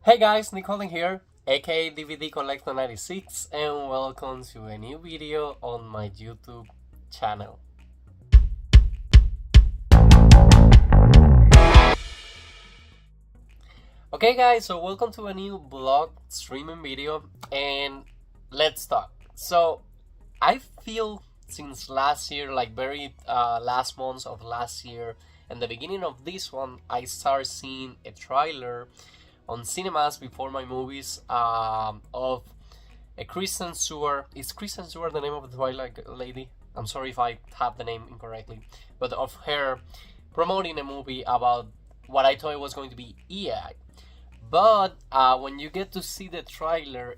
Hey guys, Nicole here, aka DVD Collector 96, and welcome to a new video on my YouTube channel. Okay guys, so welcome to a new vlog streaming video, and let's talk. So I feel since last year, like very last months of last year and the beginning of this one, I started seeing a trailer on cinemas before my movies of a Kristen Stewart. Is Kristen Stewart the name of the Twilight lady? I'm sorry if I have the name incorrectly, but of her promoting a movie about what I thought it was going to be AI. But when you get to see the trailer,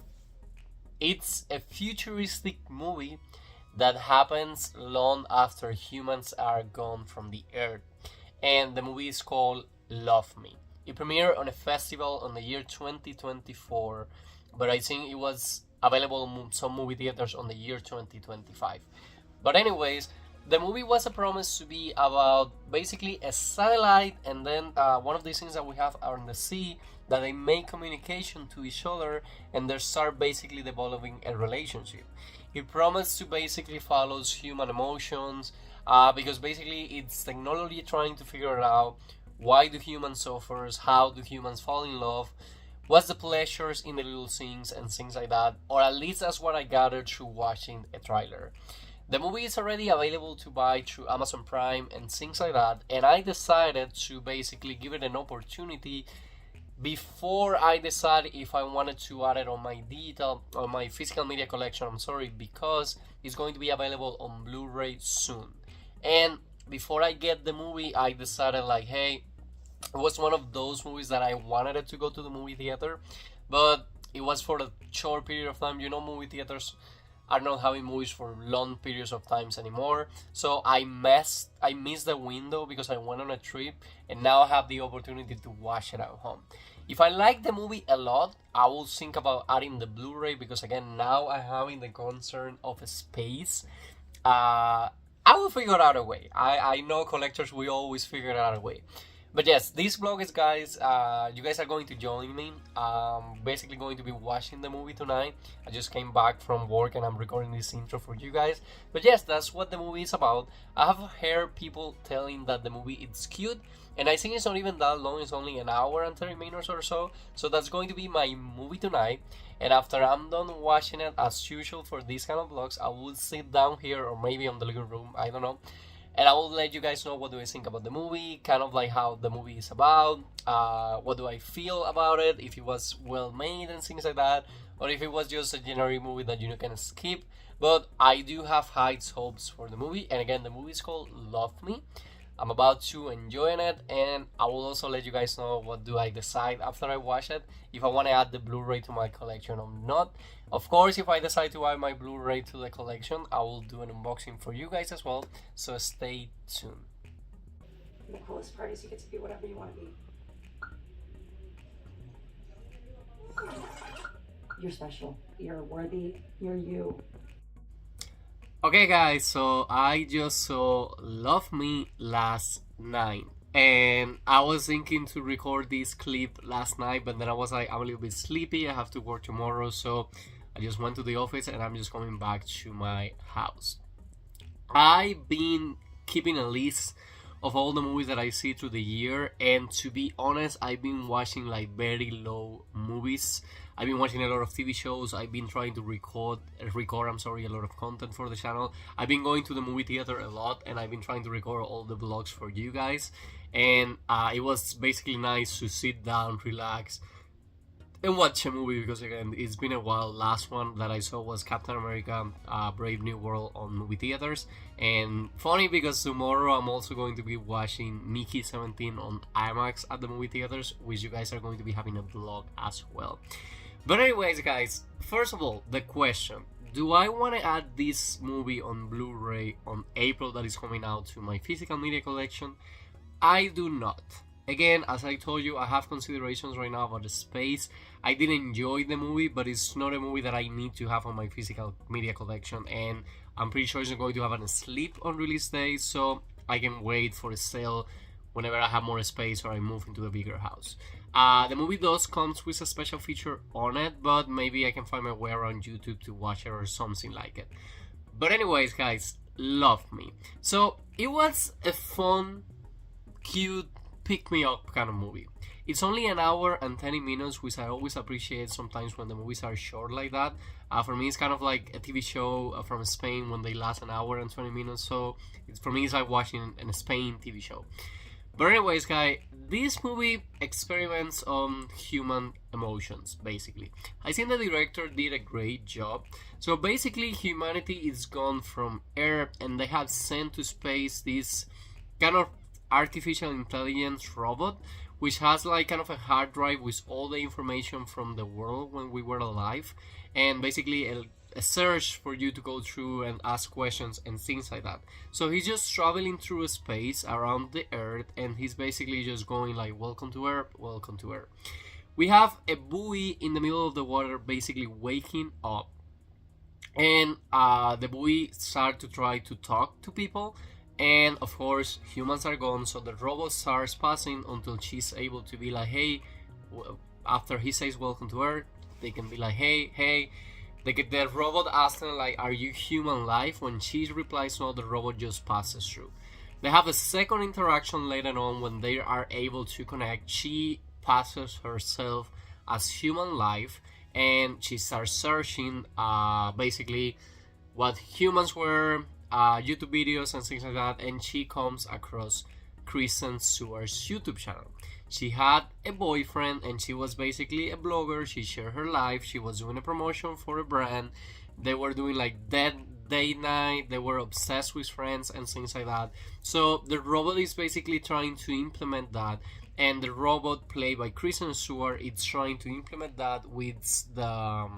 it's a futuristic movie that happens long after humans are gone from the earth, and the movie is called Love Me. It premiered on a festival on the year 2024, but I think it was available in some movie theaters on the year 2025. But anyways, the movie was a promise to be about basically a satellite, and then one of these things that we have are in the sea, that they make communication to each other and they start basically developing a relationship. It promised to basically follow human emotions, because basically it's technology trying to figure out why do humans suffer, how do humans fall in love, what's the pleasures in the little things and things like that, or at least that's what I gathered through watching a trailer. The movie is already available to buy through Amazon Prime and things like that, and I decided to basically give it an opportunity before I decided if I wanted to add it on my physical media collection. Because it's going to be available on Blu-ray soon. And before I get the movie, I decided like, hey, it was one of those movies that I wanted it to go to the movie theater, but it was for a short period of time. Movie theaters are not having movies for long periods of times anymore. So I missed the window because I went on a trip, and now I have the opportunity to watch it at home. If I like the movie a lot, I will think about adding the Blu-ray, because again, now I'm having the concern of space. I will figure out a way. I know collectors will always figure out a way. But yes, this vlog is, guys, you guys are going to join me. Basically going to be watching the movie tonight. I just came back from work and I'm recording this intro for you guys. But yes, that's what the movie is about. I have heard people telling that the movie is cute, and I think it's not even that long. It's only an hour and 30 minutes or so. So that's going to be my movie tonight. And after I'm done watching it, as usual for these kind of vlogs, I will sit down here or maybe on the living room, I don't know, and I will let you guys know what do I think about the movie, kind of like how the movie is about, what do I feel about it, if it was well made and things like that, or if it was just a generic movie that you can skip. But I do have high hopes for the movie, and again, the movie is called Love Me. I'm about to enjoy it, and I will also let you guys know what do I decide after I watch it, if I want to add the Blu-ray to my collection or not. Of course, if I decide to add my Blu-ray to the collection, I will do an unboxing for you guys as well, so stay tuned. The coolest part is you get to be whatever you want to be. You're special. You're worthy. You're you. Okay guys, so I just saw Love Me last night, and I was thinking to record this clip last night, but then I was like, I'm a little bit sleepy, I have to work tomorrow, so I just went to the office and I'm just coming back to my house. I've been keeping a list of all the movies that I see through the year, and to be honest, I've been watching like very low movies. I've been watching a lot of TV shows. I've been trying to record a lot of content for the channel. I've been going to the movie theater a lot, and I've been trying to record all the vlogs for you guys. And it was basically nice to sit down, relax, and watch a movie, because again, it's been a while. Last one that I saw was Captain America Brave New World on movie theaters. And funny, because tomorrow I'm also going to be watching Mickey 17 on IMAX at the movie theaters, which you guys are going to be having a vlog as well. But anyways guys, first of all, the question: do I want to add this movie on Blu-ray on April that is coming out to my physical media collection? I do not. Again, as I told you, I have considerations right now about the space. I did enjoy the movie, but it's not a movie that I need to have on my physical media collection, and I'm pretty sure it's not going to have a sleep on release day, so I can wait for a sale whenever I have more space or I move into a bigger house. The movie does comes with a special feature on it, but maybe I can find my way around YouTube to watch it or something like it. But anyways, guys, love me. So it was a fun, cute, pick-me-up kind of movie. It's only an hour and 20 minutes, which I always appreciate sometimes when the movies are short like that. For me, it's kind of like a TV show from Spain when they last an hour and 20 minutes. So for me, it's like watching a Spain TV show. But anyways, guys, this movie experiments on human emotions, basically. I think the director did a great job. So basically, humanity is gone from Earth and they have sent to space this kind of artificial intelligence robot, which has like kind of a hard drive with all the information from the world when we were alive, and basically a search for you to go through and ask questions and things like that. So he's just traveling through space around the Earth, and he's basically just going like, welcome to Earth, welcome to Earth. We have a buoy in the middle of the water basically waking up, and the buoy start to try to talk to people, and of course humans are gone, so the robot starts passing until she's able to be like, hey, after he says welcome to Earth, they can be like, hey. The robot asks them like, are you human life? When she replies no, the robot just passes through. They have a second interaction later on when they are able to connect. She passes herself as human life, and she starts searching basically what humans were, YouTube videos and things like that, and she comes across Kristen Stewart's YouTube channel. She had a boyfriend and she was basically a blogger. She shared her life. She was doing a promotion for a brand. They were doing like date night. They were obsessed with friends and things like that. So the robot is basically trying to implement that, and the robot played by Kristen Stewart is trying to implement that with the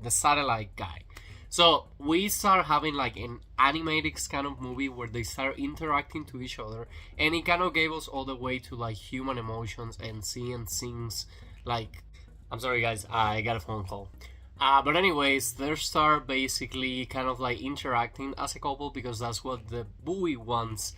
satellite guy. So we start having like an animated kind of movie where they start interacting to each other, and it kind of gave us all the way to like human emotions and seeing things like, I'm sorry guys, I got a phone call. But anyways, they start basically kind of like interacting as a couple because that's what the buoy wants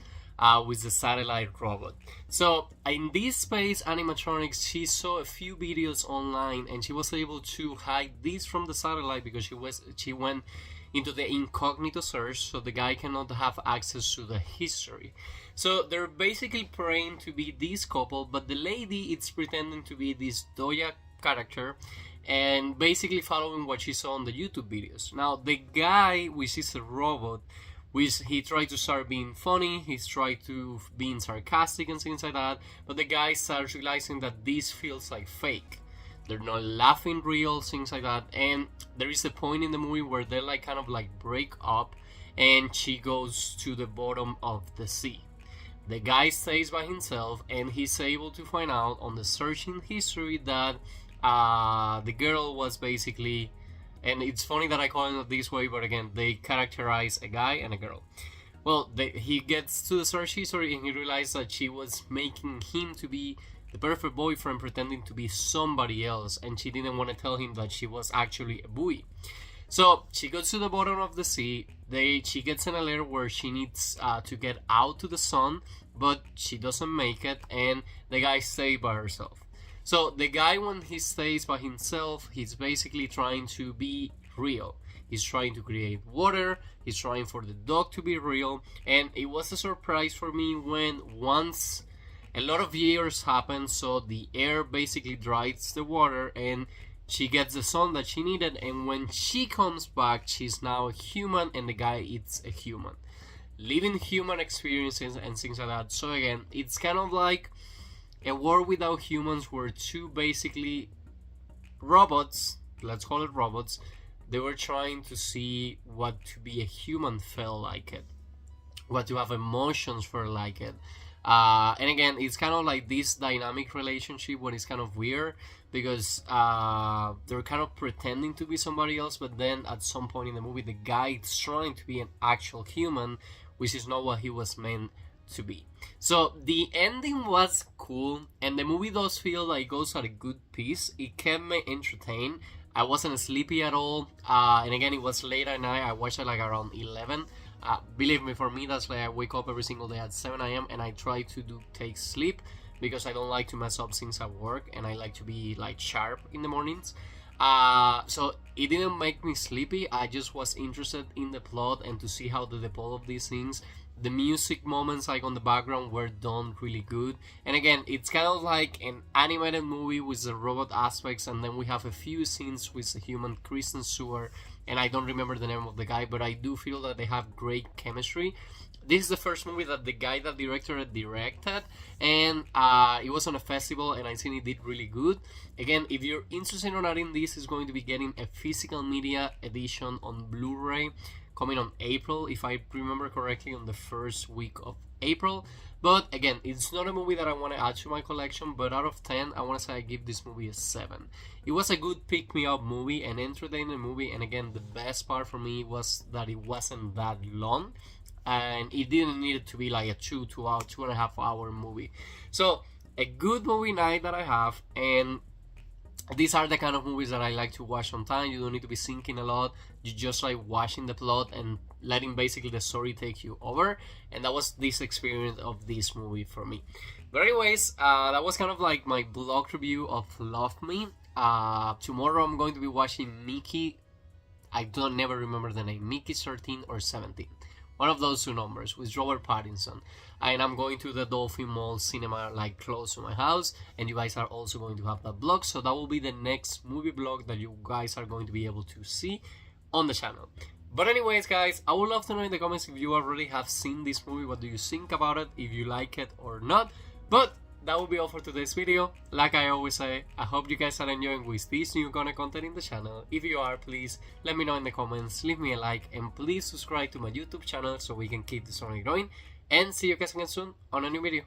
with the satellite robot. So in this space animatronics, she saw a few videos online and she was able to hide this from the satellite because she went into the incognito search, so the guy cannot have access to the history. So they're basically praying to be this couple, but the lady is pretending to be this Doya character and basically following what she saw on the YouTube videos. Now the guy, which is a robot, he tried to start being funny, he's tried to being sarcastic and things like that, but the guy starts realizing that this feels like fake. They're not laughing real, things like that, and there is a point in the movie where they like kind of like break up and she goes to the bottom of the sea. The guy stays by himself and he's able to find out on the searching history that the girl was basically, and it's funny that I call it this way, but again, they characterize a guy and a girl. Well, he gets to the search history and he realizes that she was making him to be the perfect boyfriend, pretending to be somebody else, and she didn't want to tell him that she was actually a buoy. So she goes to the bottom of the sea. She gets an alert where she needs to get out to the sun, but she doesn't make it, and the guy stays by herself. So the guy, when he stays by himself, he's basically trying to be real. He's trying to create water, he's trying for the dog to be real, and it was a surprise for me when once a lot of years happen, so the air basically dries the water and she gets the sun that she needed, and when she comes back, she's now a human and the guy is a human. Living human experiences and things like that. So again, it's kind of like a world without humans where two basically robots, let's call it robots, they were trying to see what to be a human felt like it, what to have emotions for like it. And again, it's kind of like this dynamic relationship when it's kind of weird because they're kind of pretending to be somebody else, but then at some point in the movie, the guy is trying to be an actual human, which is not what he was meant to be. So the ending was cool, and the movie does feel like it goes at a good pace. It kept me entertained. I wasn't sleepy at all, and again, it was late at night. I watched it like around 11. Believe me, for me, that's like I wake up every single day at 7 a.m. and I try to take sleep because I don't like to mess up things at work and I like to be like sharp in the mornings. So it didn't make me sleepy. I just was interested in the plot and to see how they develop these things. The music moments like on the background were done really good, and again, it's kind of like an animated movie with the robot aspects, and then we have a few scenes with the human Kristen Stewart, and I don't remember the name of the guy, but I do feel that they have great chemistry. This is the first movie that the guy that directed, and it was on a festival, and I think it did really good. Again, if you're interested in adding this, is going to be getting a physical media edition on Blu-ray coming on April, if I remember correctly, on the first week of April. But again, it's not a movie that I want to add to my collection, but out of 10, I want to say I give this movie a 7. It was a good pick-me-up movie, an entertaining movie, and again, the best part for me was that it wasn't that long, and it didn't need it to be like a 2.5 hour movie. So, a good movie night that I have, and these are the kind of movies that I like to watch on time. You don't need to be thinking a lot. You just like watching the plot and letting basically the story take you over. And that was this experience of this movie for me. But anyways, that was kind of like my blog review of Love Me. Tomorrow I'm going to be watching Mickey. I don't never remember the name. Mickey 13 or 17. One of those two numbers with Robert Pattinson. And I'm going to the Dolphin Mall cinema like close to my house, and you guys are also going to have that vlog, so that will be the next movie vlog that you guys are going to be able to see on the channel. But anyways guys, I would love to know in the comments if you already have seen this movie, what do you think about it, if you like it or not. But that will be all for today's video. Like I always say, I hope you guys are enjoying with this new content in the channel. If you are, please let me know in the comments, leave me a like, and please subscribe to my YouTube channel so we can keep the story growing. And see you guys again soon on a new video.